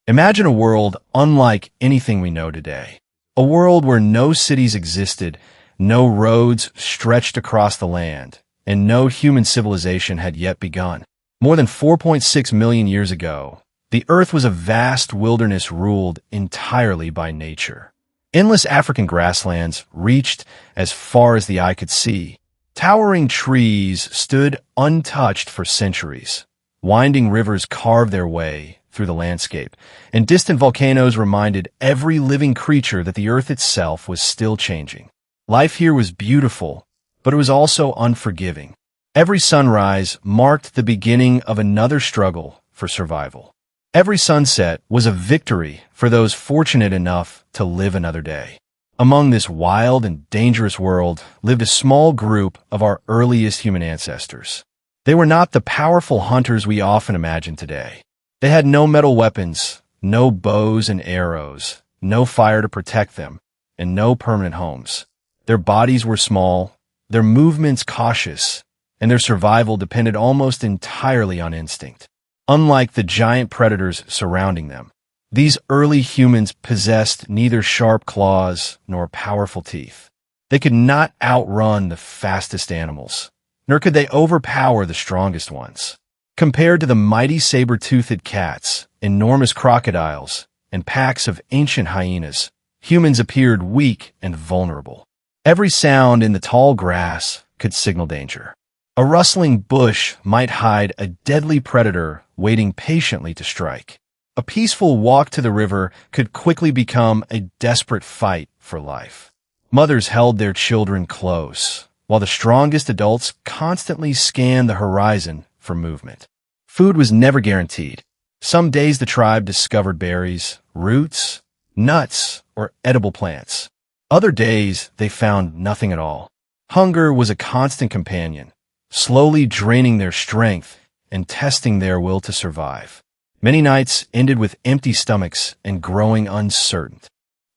Imagine a world unlike anything we know today. A world where no cities existed, no roads stretched across the land, and no human civilization had yet begun. More than 4.6 million years ago, the Earth was a vast wilderness ruled entirely by nature. Endless African grasslands reached as far as the eye could see. Towering trees stood untouched for centuries. Winding rivers carved their way through the landscape, and distant volcanoes reminded every living creature that the Earth itself was still changing. Life here was beautiful, but it was also unforgiving. Every sunrise marked the beginning of another struggle for survival. Every sunset was a victory for those fortunate enough to live another day. Among this wild and dangerous world lived a small group of our earliest human ancestors. They were not the powerful hunters we often imagine today. They had no metal weapons, no bows and arrows, no fire to protect them, and no permanent homes. Their bodies were small, their movements cautious, and their survival depended almost entirely on instinct. Unlike the giant predators surrounding them, these early humans possessed neither sharp claws nor powerful teeth. They could not outrun the fastest animals, nor could they overpower the strongest ones. Compared to the mighty saber-toothed cats, enormous crocodiles, and packs of ancient hyenas, humans appeared weak and vulnerable. Every sound in the tall grass could signal danger. A rustling bush might hide a deadly predator waiting patiently to strike. A peaceful walk to the river could quickly become a desperate fight for life. Mothers held their children close, while the strongest adults constantly scanned the horizon for movement. Food was never guaranteed. Some days the tribe discovered berries, roots, nuts, or edible plants. Other days they found nothing at all. Hunger was a constant companion, slowly draining their strength and testing their will to survive. Many nights ended with empty stomachs and growing uncertain.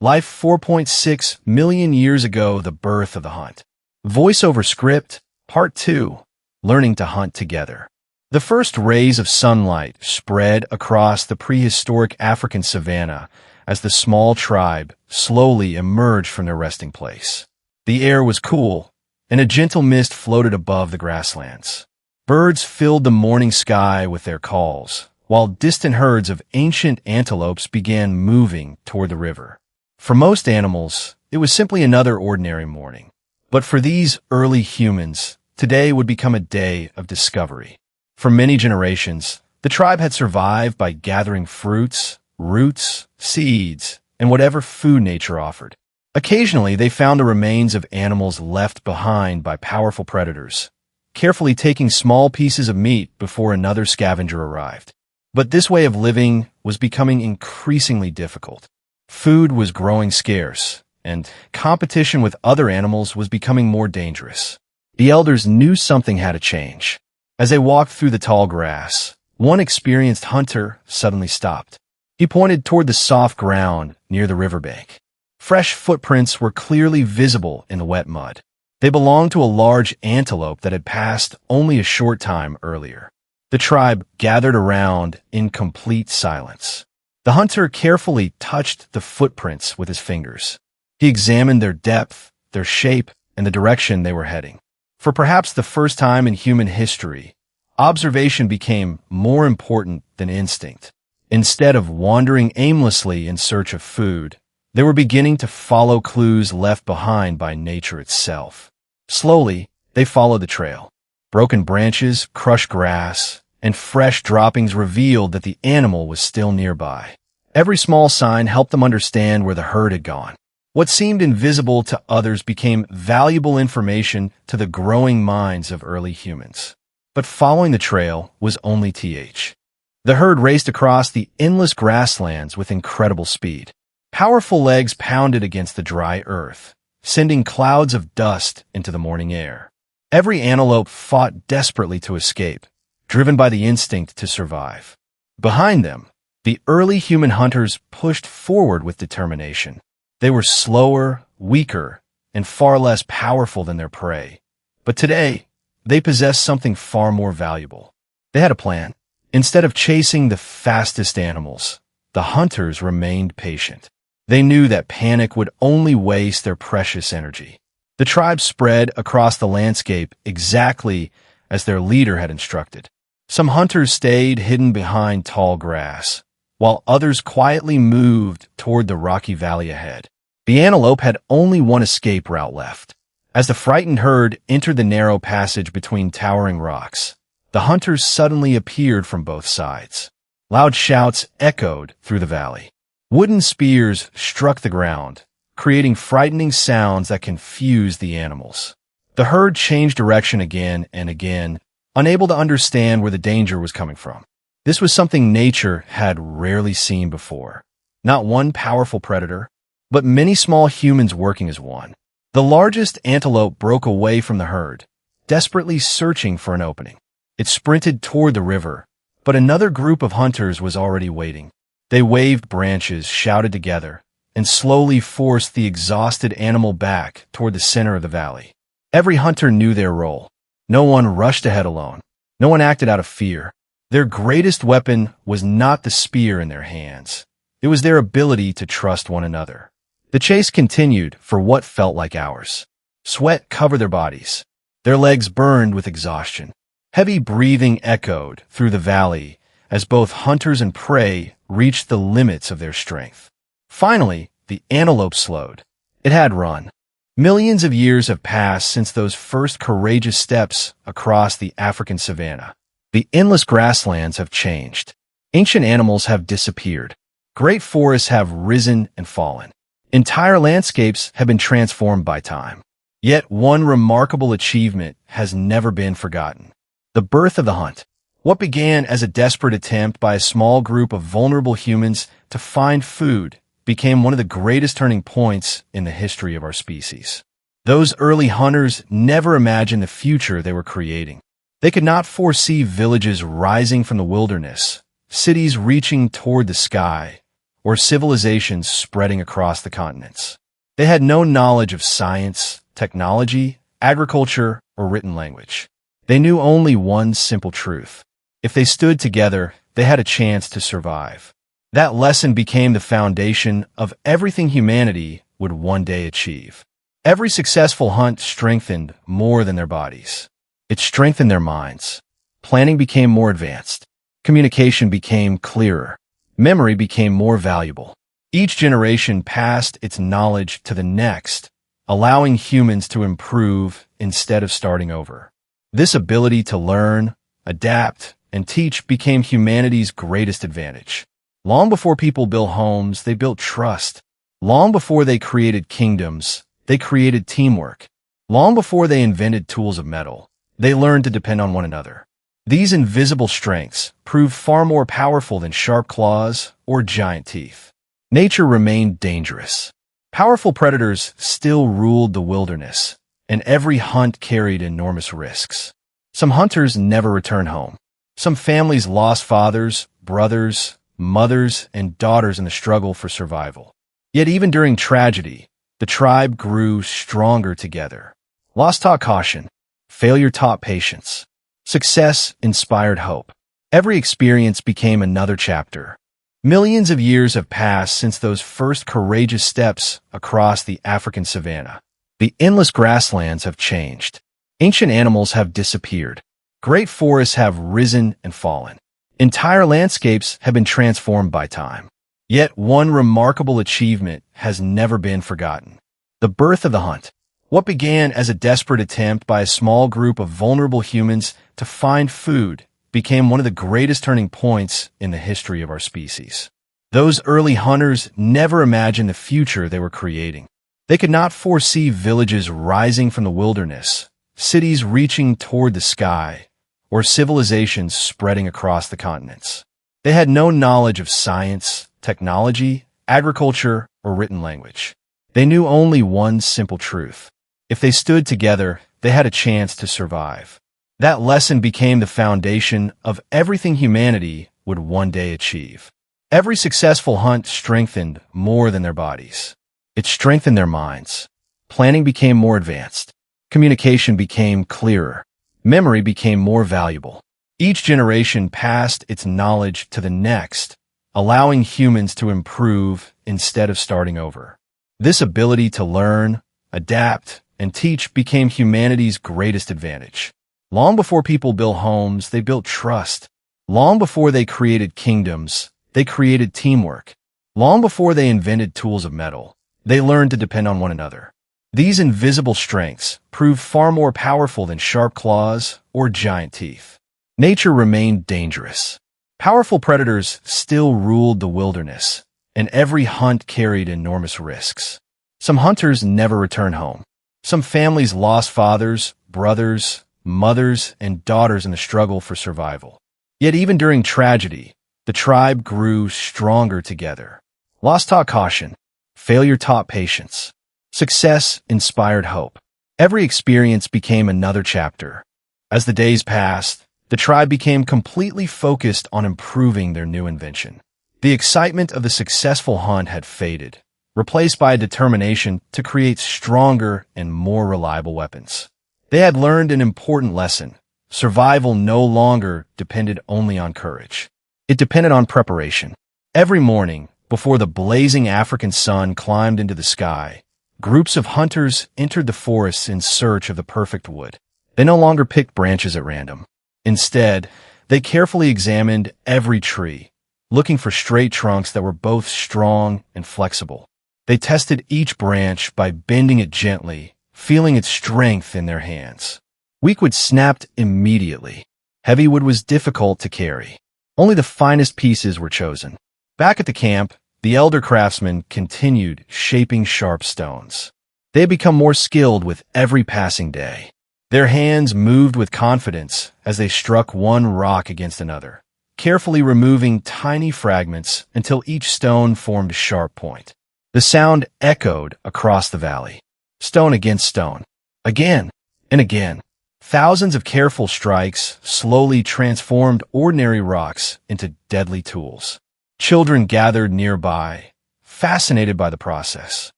Life 4.6 million years ago, the birth of the hunt. Voiceover script, Part 2, Learning to Hunt Together. The first rays of sunlight spread across the prehistoric African savanna as the small tribe slowly emerged from their resting place. The air was cool, and a gentle mist floated above the grasslands. Birds filled the morning sky with their calls, while distant herds of ancient antelopes began moving toward the river. For most animals, it was simply another ordinary morning. But for these early humans, today would become a day of discovery. For many generations, the tribe had survived by gathering fruits, roots, seeds, and whatever food nature offered. Occasionally, they found the remains of animals left behind by powerful predators, carefully taking small pieces of meat before another scavenger arrived. But this way of living was becoming increasingly difficult. Food was growing scarce, and competition with other animals was becoming more dangerous. The elders knew something had to change. As they walked through the tall grass, one experienced hunter suddenly stopped. He pointed toward the soft ground near the riverbank. Fresh footprints were clearly visible in the wet mud. They belonged to a large antelope that had passed only a short time earlier. The tribe gathered around in complete silence. The hunter carefully touched the footprints with his fingers. He examined their depth, their shape, and the direction they were heading. For perhaps the first time in human history, observation became more important than instinct. Instead of wandering aimlessly in search of food, they were beginning to follow clues left behind by nature itself. Slowly, they followed the trail. Broken branches, crushed grass, and fresh droppings revealed that the animal was still nearby. Every small sign helped them understand where the herd had gone. What seemed invisible to others became valuable information to the growing minds of early humans. But following the trail was only TH. The herd raced across the endless grasslands with incredible speed. Powerful legs pounded against the dry earth, sending clouds of dust into the morning air. Every antelope fought desperately to escape, driven by the instinct to survive. Behind them, the early human hunters pushed forward with determination. They were slower, weaker, and far less powerful than their prey. But today, they possessed something far more valuable. They had a plan. Instead of chasing the fastest animals, the hunters remained patient. They knew that panic would only waste their precious energy. The tribe spread across the landscape exactly as their leader had instructed. Some hunters stayed hidden behind tall grass, while others quietly moved toward the rocky valley ahead. The antelope had only one escape route left. As the frightened herd entered the narrow passage between towering rocks, the hunters suddenly appeared from both sides. Loud shouts echoed through the valley. Wooden spears struck the ground, creating frightening sounds that confused the animals. The herd changed direction again and again, unable to understand where the danger was coming from. This was something nature had rarely seen before. Not one powerful predator, but many small humans working as one. The largest antelope broke away from the herd, desperately searching for an opening. It sprinted toward the river, but another group of hunters was already waiting. They waved branches, shouted together, and slowly forced the exhausted animal back toward the center of the valley. Every hunter knew their role. No one rushed ahead alone. No one acted out of fear. Their greatest weapon was not the spear in their hands. It was their ability to trust one another. The chase continued for what felt like hours. Sweat covered their bodies. Their legs burned with exhaustion. Heavy breathing echoed through the valley as both hunters and prey reached the limits of their strength. Finally, the antelope slowed. It had run. Millions of years have passed since those first courageous steps across the African savanna. The endless grasslands have changed. Ancient animals have disappeared. Great forests have risen and fallen. Entire landscapes have been transformed by time. Yet one remarkable achievement has never been forgotten. The birth of the hunt. What began as a desperate attempt by a small group of vulnerable humans to find food became one of the greatest turning points in the history of our species. Those early hunters never imagined the future they were creating. They could not foresee villages rising from the wilderness, cities reaching toward the sky, or civilizations spreading across the continents. They had no knowledge of science, technology, agriculture, or written language. They knew only one simple truth. If they stood together, they had a chance to survive. That lesson became the foundation of everything humanity would one day achieve. Every successful hunt strengthened more than their bodies. It strengthened their minds. Planning became more advanced. Communication became clearer. Memory became more valuable. Each generation passed its knowledge to the next, allowing humans to improve instead of starting over. This ability to learn, adapt, and teach became humanity's greatest advantage. Long before people built homes, they built trust. Long before they created kingdoms, they created teamwork. Long before they invented tools of metal, they learned to depend on one another. These invisible strengths proved far more powerful than sharp claws or giant teeth. Nature remained dangerous. Powerful predators still ruled the wilderness, and every hunt carried enormous risks. Some hunters never returned home. Some families lost fathers, brothers, mothers, and daughters in the struggle for survival. Yet even during tragedy, the tribe grew stronger together. Loss taught caution. Failure taught patience. Success inspired hope. Every experience became another chapter. Millions of years have passed since those first courageous steps across the African savanna. The endless grasslands have changed. Ancient animals have disappeared. Great forests have risen and fallen. Entire landscapes have been transformed by time. Yet one remarkable achievement has never been forgotten. The birth of the hunt. What began as a desperate attempt by a small group of vulnerable humans to find food became one of the greatest turning points in the history of our species. Those early hunters never imagined the future they were creating. They could not foresee villages rising from the wilderness, cities reaching toward the sky, or civilizations spreading across the continents. They had no knowledge of science, technology, agriculture, or written language. They knew only one simple truth. If they stood together, they had a chance to survive. That lesson became the foundation of everything humanity would one day achieve. Every successful hunt strengthened more than their bodies. It strengthened their minds. Planning became more advanced. Communication became clearer. Memory became more valuable. Each generation passed its knowledge to the next, allowing humans to improve instead of starting over. This ability to learn, adapt, and teach became humanity's greatest advantage. Long before people built homes, they built trust. Long before they created kingdoms, they created teamwork. Long before they invented tools of metal, they learned to depend on one another. These invisible strengths proved far more powerful than sharp claws or giant teeth. Nature remained dangerous. Powerful predators still ruled the wilderness, and every hunt carried enormous risks. Some hunters never returned home. Some families lost fathers, brothers, mothers, and daughters in the struggle for survival. Yet even during tragedy, the tribe grew stronger together. Loss taught caution. Failure taught patience. Success inspired hope. Every experience became another chapter. As the days passed, the tribe became completely focused on improving their new invention. The excitement of the successful hunt had faded, replaced by a determination to create stronger and more reliable weapons. They had learned an important lesson. Survival no longer depended only on courage. It depended on preparation. Every morning, before the blazing African sun climbed into the sky, groups of hunters entered the forests in search of the perfect wood. They no longer picked branches at random. Instead, they carefully examined every tree, looking for straight trunks that were both strong and flexible. They tested each branch by bending it gently, feeling its strength in their hands. Weak wood snapped immediately. Heavy wood was difficult to carry. Only the finest pieces were chosen. Back at the camp, the elder craftsmen continued shaping sharp stones. They had become more skilled with every passing day. Their hands moved with confidence as they struck one rock against another, carefully removing tiny fragments until each stone formed a sharp point. The sound echoed across the valley. Stone against stone. Again and again. Thousands of careful strikes slowly transformed ordinary rocks into deadly tools. Children gathered nearby, fascinated by the process.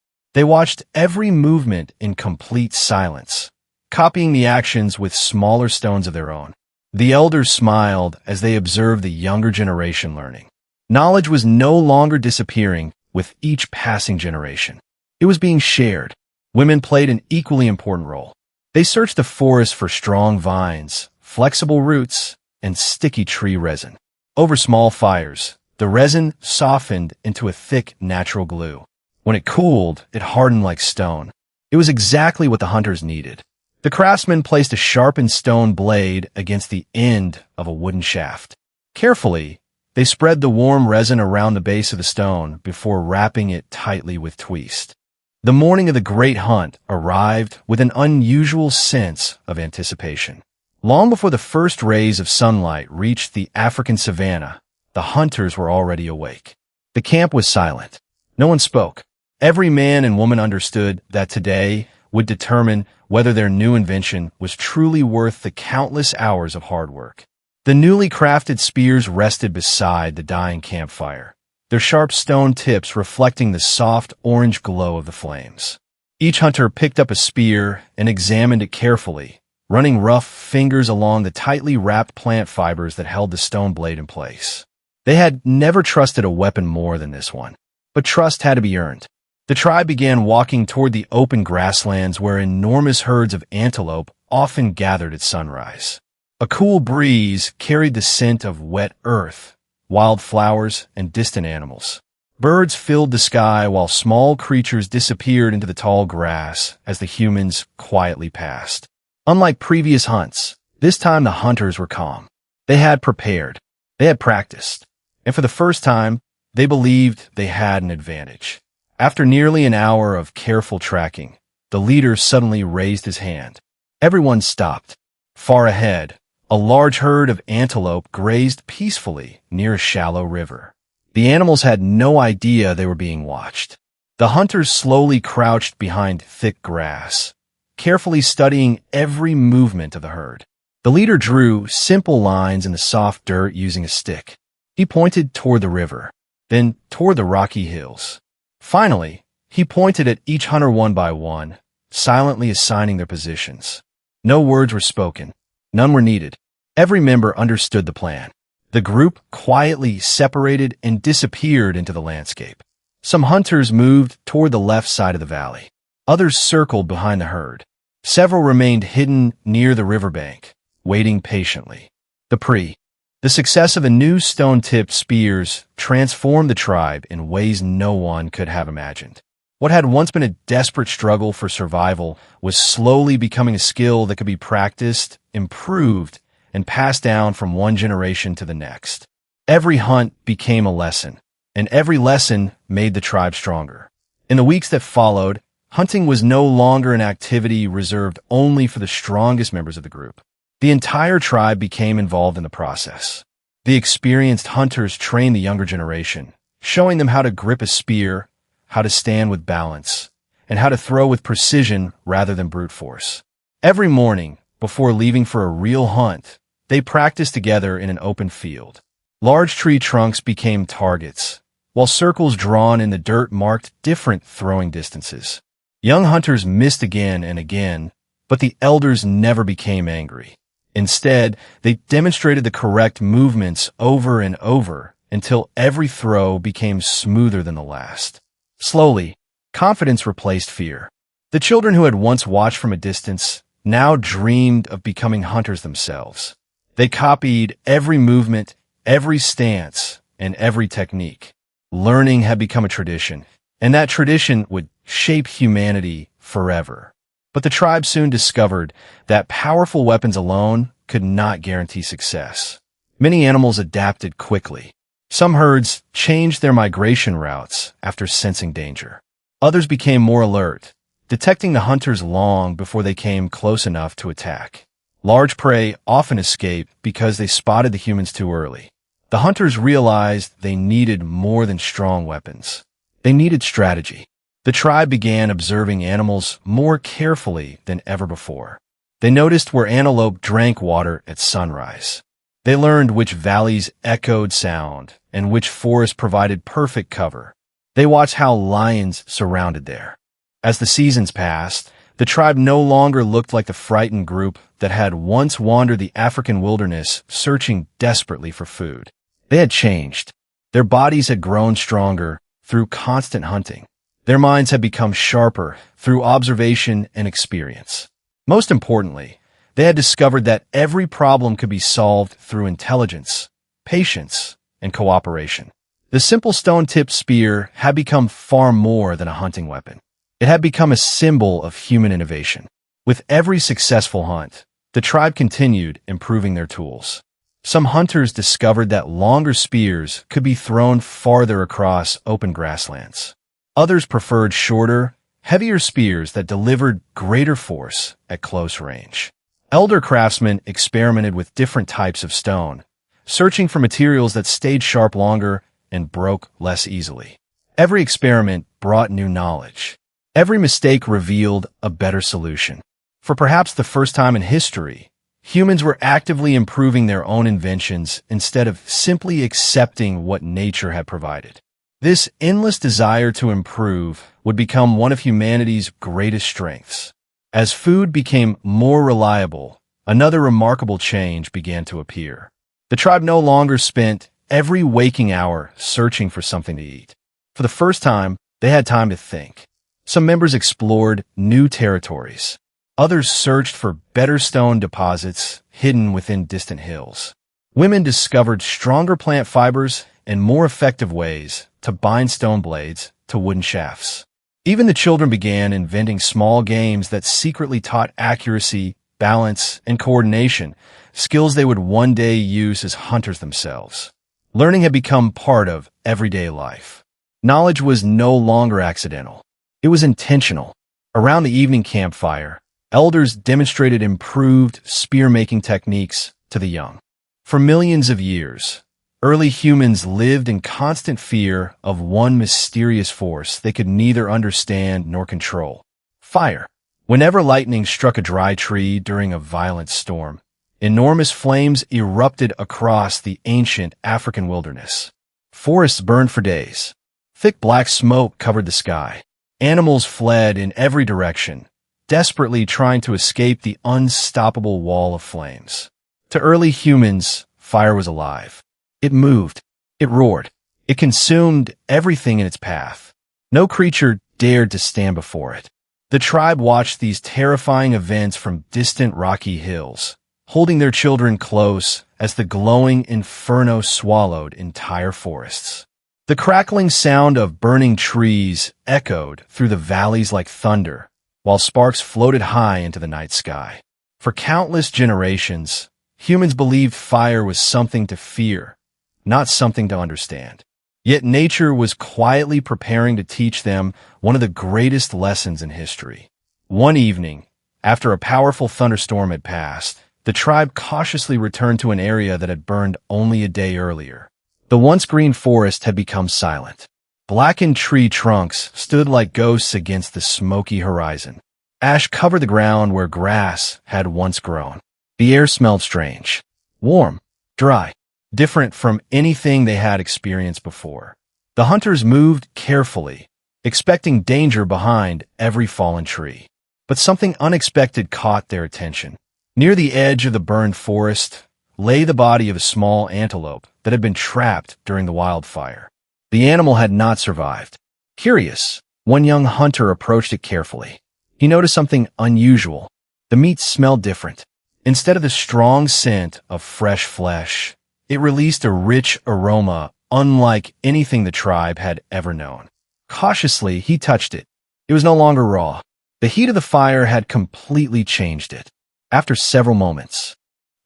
They watched every movement in complete silence, copying the actions with smaller stones of their own. The elders smiled as they observed the younger generation learning. Knowledge was no longer disappearing with each passing generation. It was being shared. Women played an equally important role. They searched the forest for strong vines, flexible roots, and sticky tree resin. Over small fires, the resin softened into a thick natural glue. When it cooled, it hardened like stone. It was exactly what the hunters needed. The craftsmen placed a sharpened stone blade against the end of a wooden shaft. Carefully, they spread the warm resin around the base of the stone before wrapping it tightly with twist. The morning of the great hunt arrived with an unusual sense of anticipation. Long before the first rays of sunlight reached the African savanna, the hunters were already awake. The camp was silent. No one spoke. Every man and woman understood that today would determine whether their new invention was truly worth the countless hours of hard work. The newly crafted spears rested beside the dying campfire, their sharp stone tips reflecting the soft orange glow of the flames. Each hunter picked up a spear and examined it carefully, running rough fingers along the tightly wrapped plant fibers that held the stone blade in place. They had never trusted a weapon more than this one, but trust had to be earned. The tribe began walking toward the open grasslands where enormous herds of antelope often gathered at sunrise. A cool breeze carried the scent of wet earth, wild flowers, and distant animals. Birds filled the sky while small creatures disappeared into the tall grass as the humans quietly passed. Unlike previous hunts, this time the hunters were calm. They had prepared. They had practiced. And for the first time, they believed they had an advantage. After nearly an hour of careful tracking, the leader suddenly raised his hand. Everyone stopped. Far ahead, a large herd of antelope grazed peacefully near a shallow river. The animals had no idea they were being watched. The hunters slowly crouched behind thick grass, carefully studying every movement of the herd. The leader drew simple lines in the soft dirt using a stick. He pointed toward the river, then toward the rocky hills. Finally, he pointed at each hunter one by one, silently assigning their positions. No words were spoken. None were needed. Every member understood the plan. The group quietly separated and disappeared into the landscape. Some hunters moved toward the left side of the valley. Others circled behind the herd. Several remained hidden near the riverbank, waiting patiently. The success of the new stone-tipped spears transformed the tribe in ways no one could have imagined. What had once been a desperate struggle for survival was slowly becoming a skill that could be practiced, improved, and passed down from one generation to the next. Every hunt became a lesson, and every lesson made the tribe stronger. In the weeks that followed, hunting was no longer an activity reserved only for the strongest members of the group. The entire tribe became involved in the process. The experienced hunters trained the younger generation, showing them how to grip a spear, how to stand with balance, and how to throw with precision rather than brute force. Every morning, before leaving for a real hunt, they practiced together in an open field. Large tree trunks became targets, while circles drawn in the dirt marked different throwing distances. Young hunters missed again and again, but the elders never became angry. Instead, they demonstrated the correct movements over and over until every throw became smoother than the last. Slowly, confidence replaced fear. The children who had once watched from a distance now dreamed of becoming hunters themselves. They copied every movement, every stance, and every technique. Learning had become a tradition, and that tradition would shape humanity forever. But the tribe soon discovered that powerful weapons alone could not guarantee success. Many animals adapted quickly. Some herds changed their migration routes after sensing danger. Others became more alert, detecting the hunters long before they came close enough to attack. Large prey often escaped because they spotted the humans too early. The hunters realized they needed more than strong weapons. They needed strategy. The tribe began observing animals more carefully than ever before. They noticed where antelope drank water at sunrise. They learned which valleys echoed sound and which forests provided perfect cover. They watched how lions surrounded there. As the seasons passed, the tribe no longer looked like the frightened group that had once wandered the African wilderness searching desperately for food. They had changed. Their bodies had grown stronger through constant hunting. Their minds had become sharper through observation and experience. Most importantly, they had discovered that every problem could be solved through intelligence, patience, and cooperation. The simple stone-tipped spear had become far more than a hunting weapon. It had become a symbol of human innovation. With every successful hunt, the tribe continued improving their tools. Some hunters discovered that longer spears could be thrown farther across open grasslands. Others preferred shorter, heavier spears that delivered greater force at close range. Elder craftsmen experimented with different types of stone, searching for materials that stayed sharp longer and broke less easily. Every experiment brought new knowledge. Every mistake revealed a better solution. For perhaps the first time in history, humans were actively improving their own inventions instead of simply accepting what nature had provided. This endless desire to improve would become one of humanity's greatest strengths. As food became more reliable, another remarkable change began to appear. The tribe no longer spent every waking hour searching for something to eat. For the first time, they had time to think. Some members explored new territories. Others searched for better stone deposits hidden within distant hills. Women discovered stronger plant fibers and more effective ways to bind stone blades to wooden shafts. Even the children began inventing small games that secretly taught accuracy, balance, and coordination, skills they would one day use as hunters themselves. Learning had become part of everyday life. Knowledge was no longer accidental. It was intentional. Around the evening campfire, elders demonstrated improved spear-making techniques to the young. For millions of years, early humans lived in constant fear of one mysterious force they could neither understand nor control: fire. Whenever lightning struck a dry tree during a violent storm, enormous flames erupted across the ancient African wilderness. Forests burned for days. Thick black smoke covered the sky. Animals fled in every direction, desperately trying to escape the unstoppable wall of flames. To early humans, fire was alive. It moved. It roared. It consumed everything in its path. No creature dared to stand before it. The tribe watched these terrifying events from distant rocky hills, holding their children close as the glowing inferno swallowed entire forests. The crackling sound of burning trees echoed through the valleys like thunder, while sparks floated high into the night sky. For countless generations, humans believed fire was something to fear, not something to understand. Yet nature was quietly preparing to teach them one of the greatest lessons in history. One evening, after a powerful thunderstorm had passed, the tribe cautiously returned to an area that had burned only a day earlier. The once green forest had become silent. Blackened tree trunks stood like ghosts against the smoky horizon. Ash covered the ground where grass had once grown. The air smelled strange, warm, dry, different from anything they had experienced before. The hunters moved carefully, expecting danger behind every fallen tree. But something unexpected caught their attention. Near the edge of the burned forest lay the body of a small antelope that had been trapped during the wildfire. The animal had not survived. Curious, one young hunter approached it carefully. He noticed something unusual. The meat smelled different. Instead of the strong scent of fresh flesh, it released a rich aroma unlike anything the tribe had ever known. Cautiously, he touched it. It was no longer raw. The heat of the fire had completely changed it. After several moments,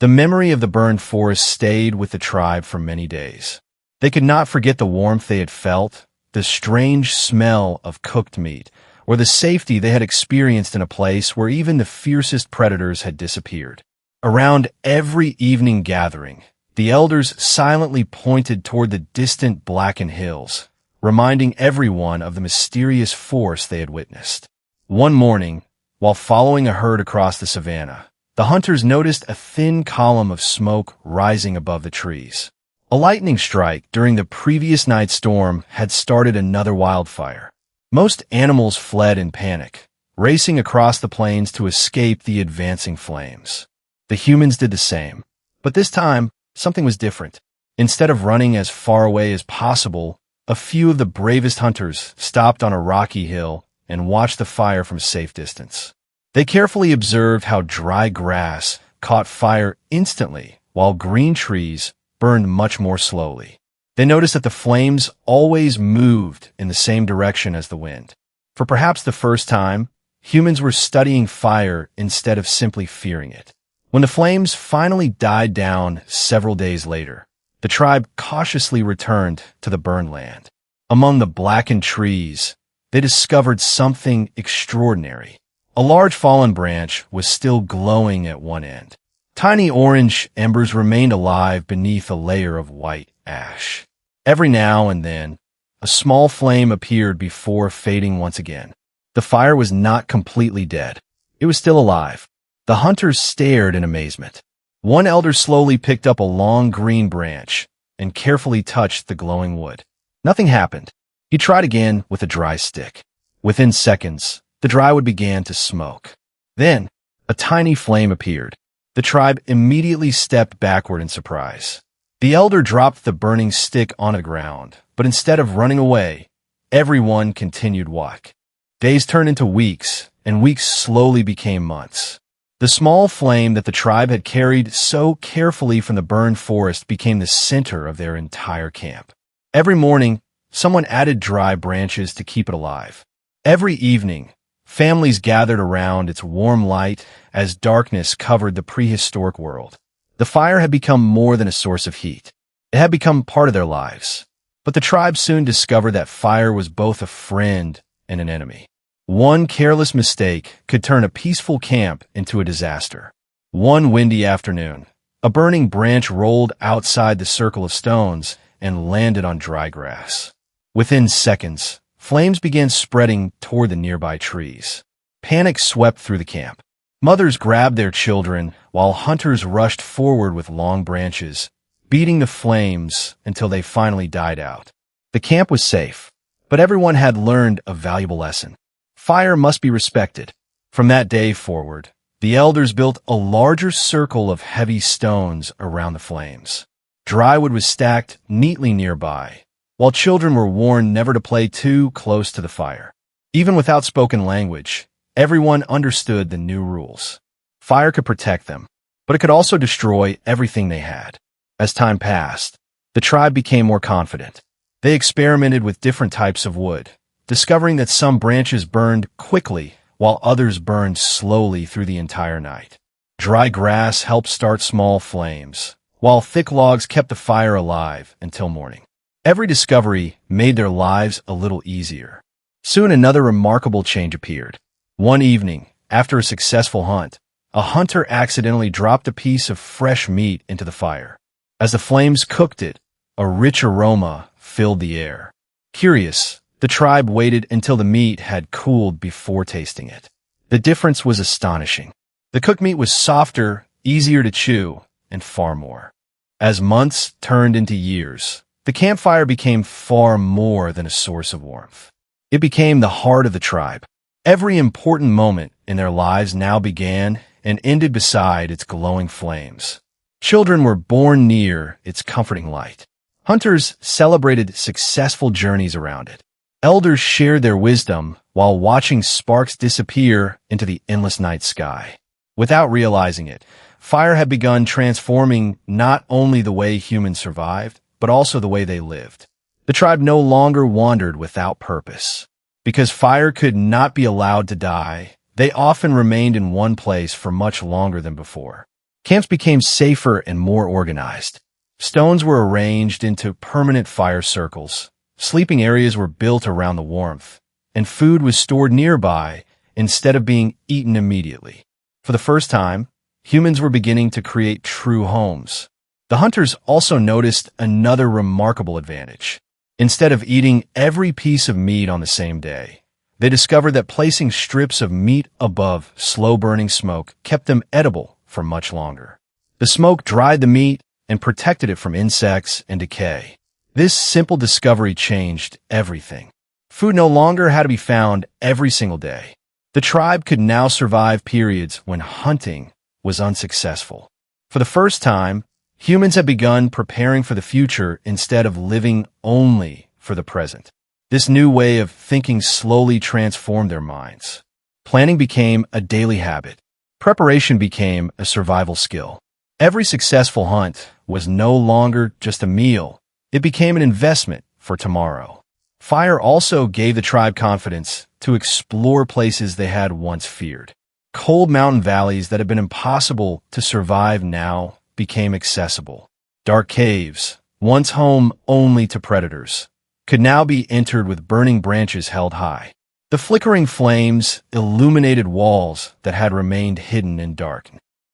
the memory of the burned forest stayed with the tribe for many days. They could not forget the warmth they had felt, the strange smell of cooked meat, or the safety they had experienced in a place where even the fiercest predators had disappeared. Around every evening gathering, the elders silently pointed toward the distant blackened hills, reminding everyone of the mysterious force they had witnessed. One morning, while following a herd across the savanna, the hunters noticed a thin column of smoke rising above the trees. A lightning strike during the previous night's storm had started another wildfire. Most animals fled in panic, racing across the plains to escape the advancing flames. The humans did the same, but this time, something was different. Instead of running as far away as possible, a few of the bravest hunters stopped on a rocky hill and watched the fire from a safe distance. They carefully observed how dry grass caught fire instantly, while green trees burned much more slowly. They noticed that the flames always moved in the same direction as the wind. For perhaps the first time, humans were studying fire instead of simply fearing it. When the flames finally died down several days later, the tribe cautiously returned to the burned land. Among the blackened trees, they discovered something extraordinary. A large fallen branch was still glowing at one end. Tiny orange embers remained alive beneath a layer of white ash. Every now and then, a small flame appeared before fading once again. The fire was not completely dead. It was still alive. The hunters stared in amazement. One elder slowly picked up a long green branch and carefully touched the glowing wood. Nothing happened. He tried again with a dry stick. Within seconds, the dry wood began to smoke. Then, a tiny flame appeared. The tribe immediately stepped backward in surprise. The elder dropped the burning stick on the ground, but instead of running away, everyone continued walk. Days turned into weeks, and weeks slowly became months. The small flame that the tribe had carried so carefully from the burned forest became the center of their entire camp. Every morning, someone added dry branches to keep it alive. Every evening, families gathered around its warm light as darkness covered the prehistoric world. The fire had become more than a source of heat. It had become part of their lives. But the tribe soon discovered that fire was both a friend and an enemy. One careless mistake could turn a peaceful camp into a disaster. One windy afternoon, a burning branch rolled outside the circle of stones and landed on dry grass. Within seconds, flames began spreading toward the nearby trees. Panic swept through the camp. Mothers grabbed their children while hunters rushed forward with long branches, beating the flames until they finally died out. The camp was safe, but everyone had learned a valuable lesson. Fire must be respected. From that day forward, the elders built a larger circle of heavy stones around the flames. Dry wood was stacked neatly nearby, while children were warned never to play too close to the fire. Even without spoken language, everyone understood the new rules. Fire could protect them, but it could also destroy everything they had. As time passed, the tribe became more confident. They experimented with different types of wood, discovering that some branches burned quickly while others burned slowly through the entire night. Dry grass helped start small flames, while thick logs kept the fire alive until morning. Every discovery made their lives a little easier. Soon another remarkable change appeared. One evening, after a successful hunt, a hunter accidentally dropped a piece of fresh meat into the fire. As the flames cooked it, a rich aroma filled the air. Curious, the tribe waited until the meat had cooled before tasting it. The difference was astonishing. The cooked meat was softer, easier to chew, and far more. As months turned into years, the campfire became far more than a source of warmth. It became the heart of the tribe. Every important moment in their lives now began and ended beside its glowing flames. Children were born near its comforting light. Hunters celebrated successful journeys around it. Elders shared their wisdom while watching sparks disappear into the endless night sky. Without realizing it, fire had begun transforming not only the way humans survived, but also the way they lived. The tribe no longer wandered without purpose. Because fire could not be allowed to die, they often remained in one place for much longer than before. Camps became safer and more organized. Stones were arranged into permanent fire circles. Sleeping areas were built around the warmth, and food was stored nearby instead of being eaten immediately. For the first time, humans were beginning to create true homes. The hunters also noticed another remarkable advantage. Instead of eating every piece of meat on the same day, they discovered that placing strips of meat above slow-burning smoke kept them edible for much longer. The smoke dried the meat and protected it from insects and decay. This simple discovery changed everything. Food no longer had to be found every single day. The tribe could now survive periods when hunting was unsuccessful. For the first time, humans had begun preparing for the future instead of living only for the present. This new way of thinking slowly transformed their minds. Planning became a daily habit. Preparation became a survival skill. Every successful hunt was no longer just a meal. It became an investment for tomorrow. Fire also gave the tribe confidence to explore places they had once feared. Cold mountain valleys that had been impossible to survive now became accessible. Dark caves, once home only to predators, could now be entered with burning branches held high. The flickering flames illuminated walls that had remained hidden in dark.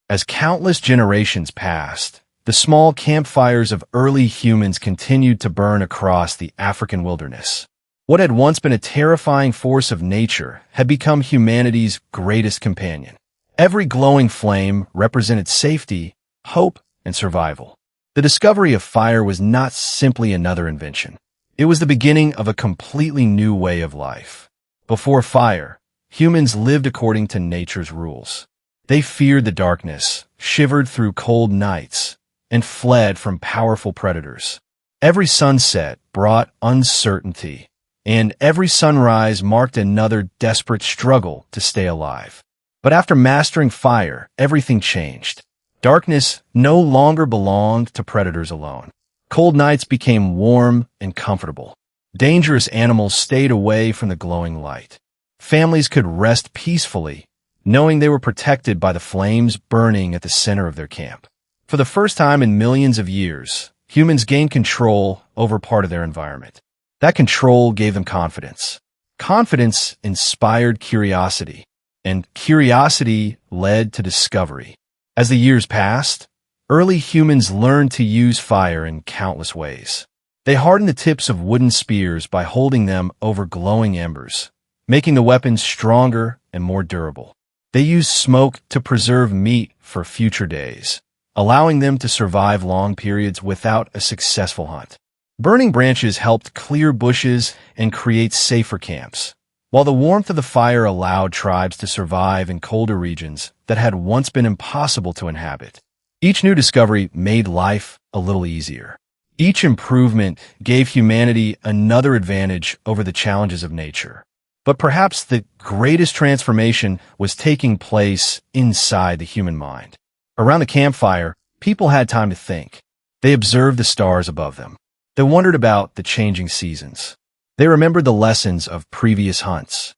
As countless generations passed, the small campfires of early humans continued to burn across the African wilderness. What had once been a terrifying force of nature had become humanity's greatest companion. Every glowing flame represented safety, hope, and survival. The discovery of fire was not simply another invention. It was the beginning of a completely new way of life. Before fire, humans lived according to nature's rules. They feared the darkness, shivered through cold nights, and fled from powerful predators. Every sunset brought uncertainty, and every sunrise marked another desperate struggle to stay alive. But after mastering fire, everything changed. Darkness no longer belonged to predators alone. Cold nights became warm and comfortable. Dangerous animals stayed away from the glowing light. Families could rest peacefully, knowing they were protected by the flames burning at the center of their camp. For the first time in millions of years, humans gained control over part of their environment. That control gave them confidence. Confidence inspired curiosity, and curiosity led to discovery. As the years passed, early humans learned to use fire in countless ways. They hardened the tips of wooden spears by holding them over glowing embers, making the weapons stronger and more durable. They used smoke to preserve meat for future days, allowing them to survive long periods without a successful hunt. Burning branches helped clear bushes and create safer camps, while the warmth of the fire allowed tribes to survive in colder regions that had once been impossible to inhabit. Each new discovery made life a little easier. Each improvement gave humanity another advantage over the challenges of nature. But perhaps the greatest transformation was taking place inside the human mind. Around the campfire, people had time to think. They observed the stars above them. They wondered about the changing seasons. They remembered the lessons of previous hunts.